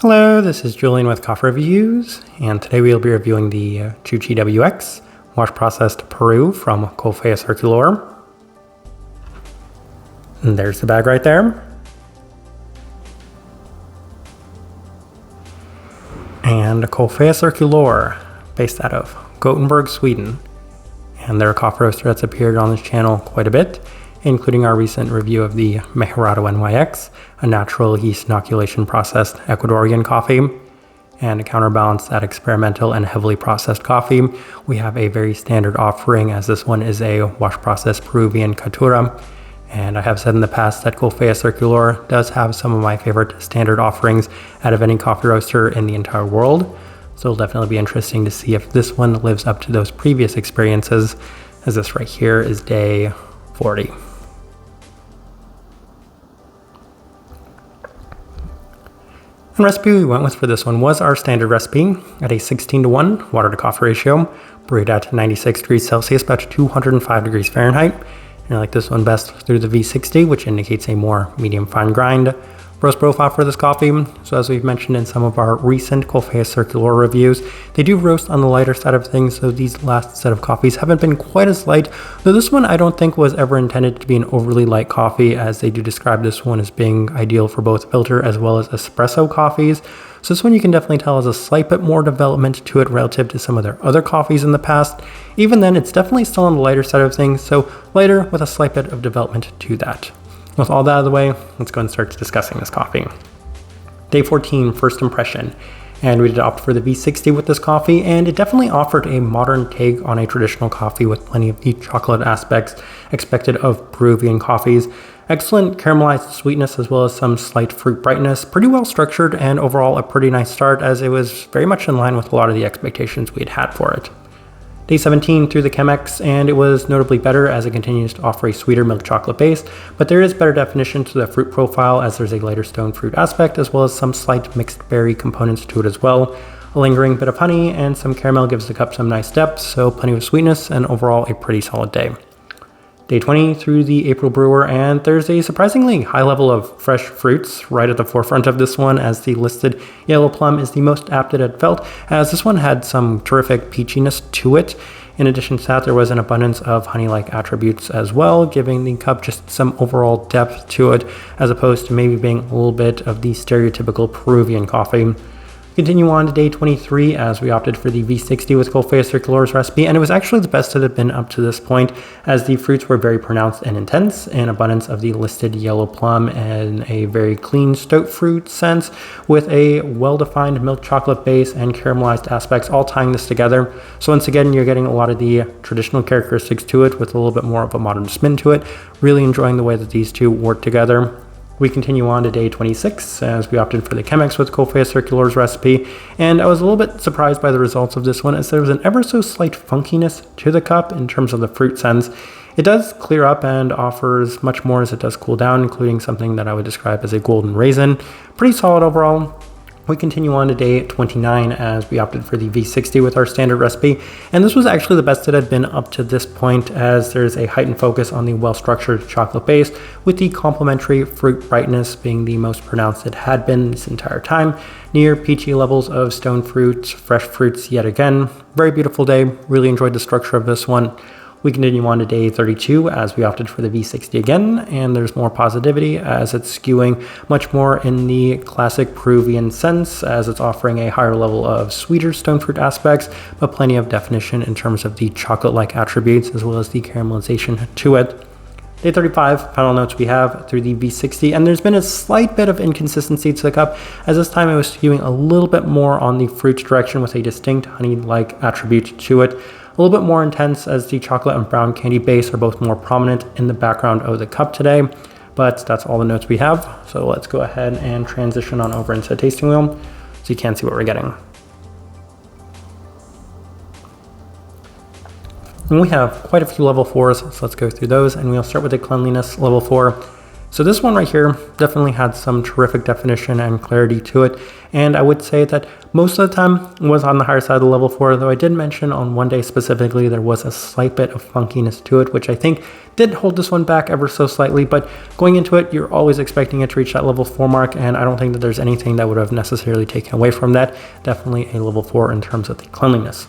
Hello, this is Julian with Coffea Reviews, and today we'll be reviewing the Chuchi WX wash processed Peru from Coffea Circulor. And there's the bag right there. And Coffea Circulor, based out of Gothenburg, Sweden. And they're a coffee roaster that's appeared on this channel quite a bit, including our recent review of the Mejorado NYX, a natural yeast inoculation processed Ecuadorian coffee. And to counterbalance that experimental and heavily processed coffee, we have a very standard offering, as this one is a wash processed Peruvian Caturra. And I have said in the past that Coffea Circulor does have some of my favorite standard offerings out of any coffee roaster in the entire world. So it'll definitely be interesting to see if this one lives up to those previous experiences, as this right here is day 40. The recipe we went with for this one was our standard recipe at a 16:1 water to coffee ratio, brewed at 96 degrees Celsius, about 205 degrees Fahrenheit. And I like this one best through the V60, which indicates a more medium fine grind roast profile for this coffee. So as we've mentioned in some of our recent Coffea Circulor reviews, they do roast on the lighter side of things, so these last set of coffees haven't been quite as light, though this one I don't think was ever intended to be an overly light coffee, as they do describe this one as being ideal for both filter as well as espresso coffees. So this one you can definitely tell has a slight bit more development to it relative to some of their other coffees in the past. Even then, it's definitely still on the lighter side of things, so lighter with a slight bit of development to that. With all that out of the way, let's go and start discussing this coffee. Day 14, first impression. And we did opt for the V60 with this coffee, and it definitely offered a modern take on a traditional coffee with plenty of the chocolate aspects expected of Peruvian coffees. Excellent caramelized sweetness as well as some slight fruit brightness. Pretty well structured, and overall a pretty nice start, as it was very much in line with a lot of the expectations we had had for it. Day 17 through the Chemex, and it was notably better as it continues to offer a sweeter milk chocolate base, but there is better definition to the fruit profile, as there's a lighter stone fruit aspect as well as some slight mixed berry components to it as well. A lingering bit of honey and some caramel gives the cup some nice depth, so plenty of sweetness and overall a pretty solid day. Day 20 through the April brewer, and there's a surprisingly high level of fresh fruits right at the forefront of this one, as the listed yellow plum is the most apt it had felt, as this one had some terrific peachiness to it. In addition to that, there was an abundance of honey-like attributes as well, giving the cup just some overall depth to it, as opposed to maybe being a little bit of the stereotypical Peruvian coffee. Continue on to day 23, as we opted for the V60 with Coffea Circulor's recipe, and it was actually the best it had been up to this point, as the fruits were very pronounced and intense, an abundance of the listed yellow plum and a very clean stoat fruit sense, with a well-defined milk chocolate base and caramelized aspects all tying this together. So once again, you're getting a lot of the traditional characteristics to it with a little bit more of a modern spin to it. Really enjoying the way that these two work together. We continue on to day 26, as we opted for the Chemex with Coffea Circulor's recipe, and I was a little bit surprised by the results of this one, as there was an ever so slight funkiness to the cup in terms of the fruit sense. It does clear up and offers much more as it does cool down, including something that I would describe as a golden raisin. Pretty solid overall. We continue on to day 29, as we opted for the V60 with our standard recipe, and this was actually the best it had been up to this point, as there's a heightened focus on the well-structured chocolate base, with the complementary fruit brightness being the most pronounced it had been this entire time, near peachy levels of stone fruits, fresh fruits yet again. Very beautiful day, really enjoyed the structure of this one. We continue on to day 32, as we opted for the V60 again, and there's more positivity, as it's skewing much more in the classic Peruvian sense, as it's offering a higher level of sweeter stone fruit aspects, but plenty of definition in terms of the chocolate-like attributes as well as the caramelization to it. Day 35, final notes we have through the V60, and there's been a slight bit of inconsistency to the cup, as this time it was skewing a little bit more on the fruits direction with a distinct honey-like attribute to it. A little bit more intense, as the chocolate and brown candy base are both more prominent in the background of the cup today, but that's all the notes we have. So let's go ahead and transition on over into the tasting wheel so you can see what we're getting. And we have quite a few level 4s, so let's go through those, and we'll start with the cleanliness level 4. So this one right here definitely had some terrific definition and clarity to it. And I would say that most of the time was on the higher side of the level 4, though I did mention on one day specifically there was a slight bit of funkiness to it, which I think did hold this one back ever so slightly. But going into it, you're always expecting it to reach that level 4 mark, and I don't think that there's anything that would have necessarily taken away from that. Definitely a level 4 in terms of the cleanliness.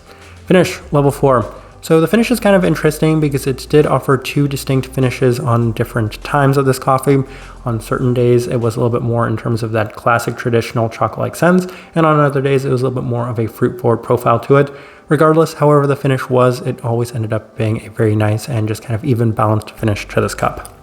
Finish, level 4. So the finish is kind of interesting because it did offer 2 distinct finishes on different times of this coffee. On certain days, it was a little bit more in terms of that classic traditional chocolate-like sense, and on other days, it was a little bit more of a fruit-forward profile to it. Regardless, however the finish was, it always ended up being a very nice and just kind of even balanced finish to this cup.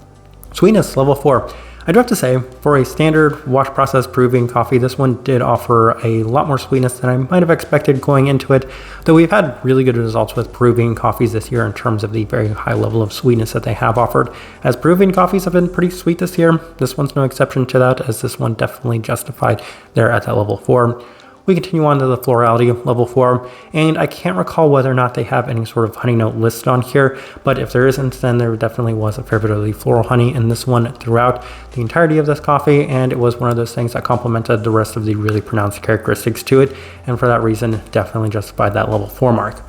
Sweetness, level 4. I do have to say, for a standard wash process brewing coffee, this one did offer a lot more sweetness than I might have expected going into it, though we've had really good results with brewing coffees this year in terms of the very high level of sweetness that they have offered. As brewing coffees have been pretty sweet this year, this one's no exception to that, as this one definitely justified there at that level 4. We continue on to the florality, level 4, and I can't recall whether or not they have any sort of honey note listed on here, but if there isn't, then there definitely was a fair bit of the floral honey in this one throughout the entirety of this coffee, and it was one of those things that complemented the rest of the really pronounced characteristics to it, and for that reason, definitely justified that level 4 mark.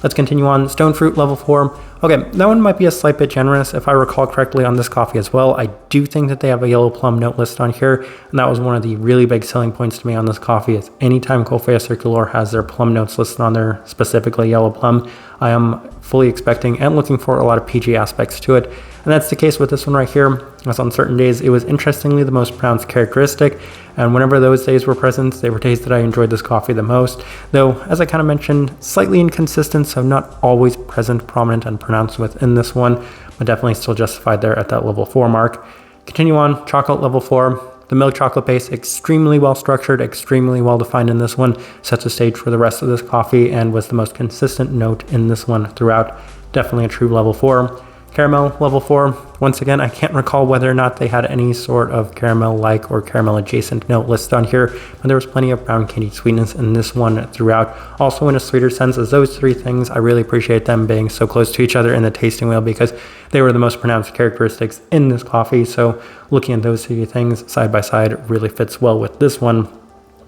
Let's continue on. Stone fruit, level 4. Okay, that one might be a slight bit generous. If I recall correctly on this coffee as well, I do think that they have a yellow plum note list on here, and that was one of the really big selling points to me on this coffee, is anytime Coffea Circulor has their plum notes listed on there, specifically yellow plum, I am fully expecting and looking for a lot of PG aspects to it. And that's the case with this one right here, as on certain days, it was interestingly the most pronounced characteristic. And whenever those days were present, they were days that I enjoyed this coffee the most. Though, as I kind of mentioned, slightly inconsistent, so not always present, prominent, and pronounced within this one, but definitely still justified there at that level 4 mark. Continue on, chocolate, level 4. The milk chocolate base, extremely well structured, extremely well defined in this one, sets the stage for the rest of this coffee and was the most consistent note in this one throughout. Definitely a true level 4. Caramel, level 4. Once again, I can't recall whether or not they had any sort of caramel-like or caramel-adjacent note listed on here, but there was plenty of brown candy sweetness in this one throughout. Also in a sweeter sense, as those 3 things, I really appreciate them being so close to each other in the tasting wheel because they were the most pronounced characteristics in this coffee. So looking at those 3 things side by side really fits well with this one.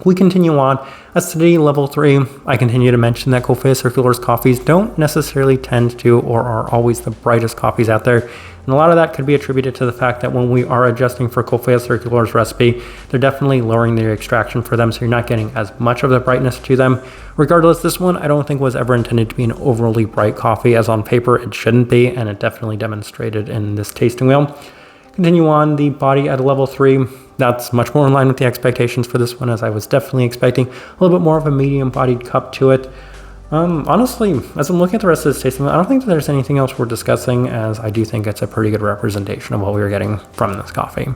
We continue on. Acidity, level 3. I continue to mention that Coffea Circular's coffees don't necessarily tend to or are always the brightest coffees out there. And a lot of that could be attributed to the fact that when we are adjusting for Coffea Circular's recipe, they're definitely lowering their extraction for them, so you're not getting as much of the brightness to them. Regardless, this one I don't think was ever intended to be an overly bright coffee, as on paper it shouldn't be, and it definitely demonstrated in this tasting wheel. Continue on, the body at a level 3. That's much more in line with the expectations for this one, as I was definitely expecting a little bit more of a medium-bodied cup to it. Honestly, as I'm looking at the rest of this tasting, I don't think that there's anything else we're discussing, as I do think it's a pretty good representation of what we were getting from this coffee.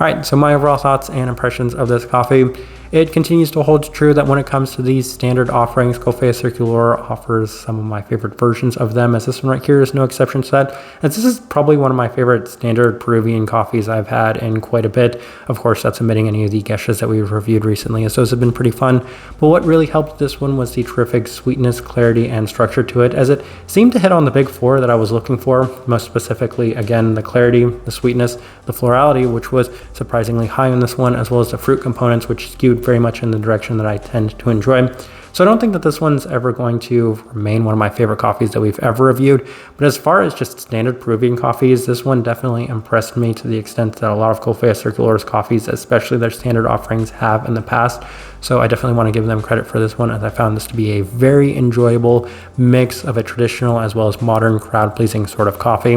Alright, so my overall thoughts and impressions of this coffee. It continues to hold true that when it comes to these standard offerings, Coffea Circulor offers some of my favorite versions of them, as this one right here is no exception to that. As this is probably one of my favorite standard Peruvian coffees I've had in quite a bit. Of course, that's omitting any of the geshes that we've reviewed recently, as those have been pretty fun. But what really helped this one was the terrific sweetness, clarity, and structure to it, as it seemed to hit on the big 4 that I was looking for. Most specifically, again, the clarity, the sweetness, the florality, which was surprisingly high in this one, as well as the fruit components, which skewed very much in the direction that I tend to enjoy. So I don't think that this one's ever going to remain one of my favorite coffees that we've ever reviewed, but as far as just standard Peruvian coffees, this one definitely impressed me to the extent that a lot of Coffea Circular's coffees, especially their standard offerings, have in the past. So I definitely want to give them credit for this one, as I found this to be a very enjoyable mix of a traditional as well as modern crowd-pleasing sort of coffee,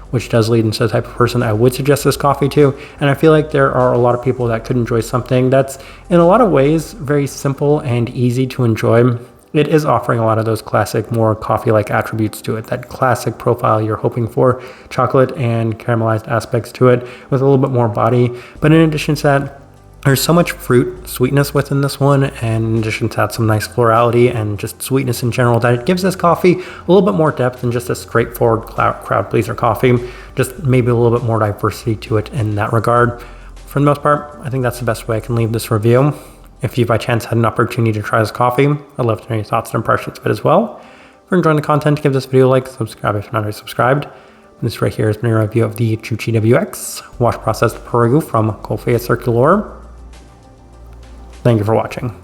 which does lead into the type of person I would suggest this coffee to. And I feel like there are a lot of people that could enjoy something that's in a lot of ways very simple and easy to enjoy. It is offering a lot of those classic, more coffee-like attributes to it, that classic profile you're hoping for, chocolate and caramelized aspects to it with a little bit more body. But in addition to that, there's so much fruit sweetness within this one, and in addition to that, some nice florality and just sweetness in general, that it gives this coffee a little bit more depth than just a straightforward crowd pleaser coffee. Just maybe a little bit more diversity to it in that regard. For the most part, I think that's the best way I can leave this review. If you by chance had an opportunity to try this coffee, I'd love to know your thoughts and impressions of it as well. If you're enjoying the content, give this video a like, subscribe if you're not already subscribed. This right here has been a review of the Chuchi WX wash processed Peru from Coffea Circulor. Thank you for watching.